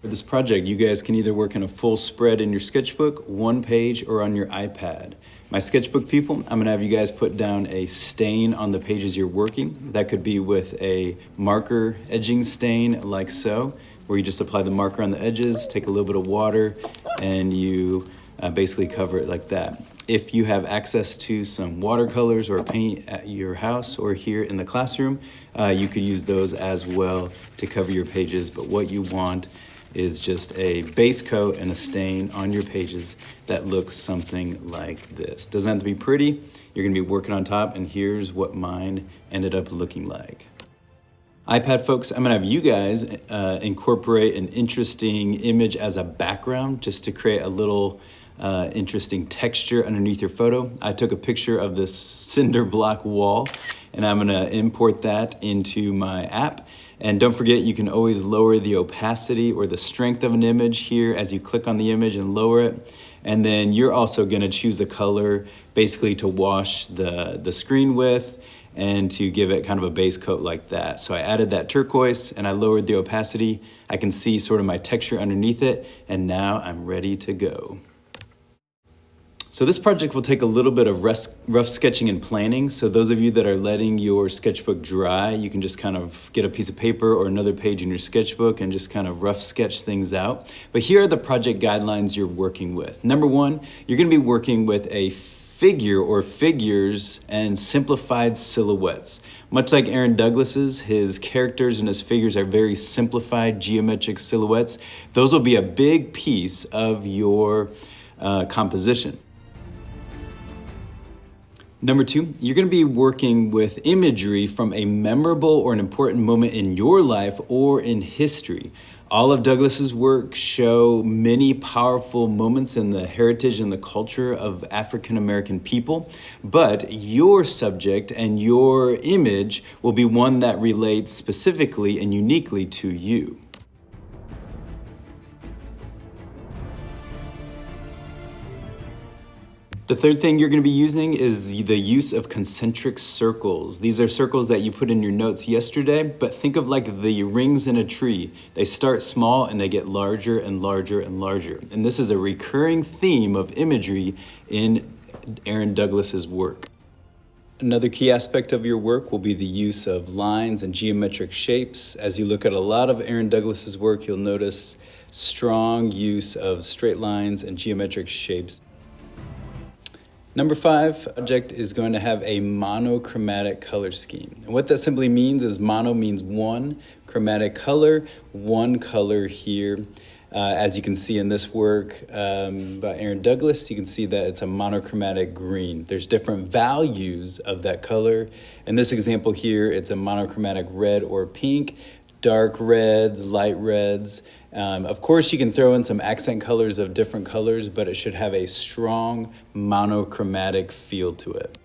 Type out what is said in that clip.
For this project, you guys can either work in a full spread in your sketchbook, one page, or on your iPad. My sketchbook people, I'm gonna have you guys put down a stain on the pages you're working. That could be with a marker edging stain like so, where you just apply the marker on the edges, take a little bit of water, and you basically cover it like that. If you have access to some watercolors or paint at your house or here in the classroom, you could use those as well to cover your pages. But what you want is just a base coat and a stain on your pages that looks something like this. Doesn't have to be pretty, you're gonna be working on top, and here's what mine ended up looking like. iPad folks, I'm gonna have you guys incorporate an interesting image as a background just to create a little interesting texture underneath your photo. I took a picture of this cinder block wall and I'm gonna import that into my app. And don't forget, you can always lower the opacity or the strength of an image here as you click on the image and lower it. And then you're also gonna choose a color basically to wash the screen with and to give it kind of a base coat like that. So I added that turquoise and I lowered the opacity. I can see sort of my texture underneath it, and now I'm ready to go. So this project will take a little bit of rough sketching and planning. So those of you that are letting your sketchbook dry, you can just kind of get a piece of paper or another page in your sketchbook and just kind of rough sketch things out. But here are the project guidelines you're working with. Number one, you're gonna be working with a figure or figures and simplified silhouettes. Much like Aaron Douglas's, his characters and his figures are very simplified geometric silhouettes. Those will be a big piece of your composition. Number two, you're gonna be working with imagery from a memorable or an important moment in your life or in history. All of Douglas's work show many powerful moments in the heritage and the culture of African American people, but your subject and your image will be one that relates specifically and uniquely to you. The third thing you're going to be using is the use of concentric circles. These are circles that you put in your notes yesterday, but think of like the rings in a tree. They start small and they get larger and larger and larger. And this is a recurring theme of imagery in Aaron Douglas's work. Another key aspect of your work will be the use of lines and geometric shapes. As you look at a lot of Aaron Douglas's work, you'll notice strong use of straight lines and geometric shapes. Number five, project is going to have a monochromatic color scheme. And what that simply means is mono means one, chromatic color, one color here. As you can see in this work by Aaron Douglas, you can see that it's a monochromatic green. There's different values of that color. In this example here, it's a monochromatic red or pink, dark reds, light reds. Of course, you can throw in some accent colors of different colors, but it should have a strong monochromatic feel to it.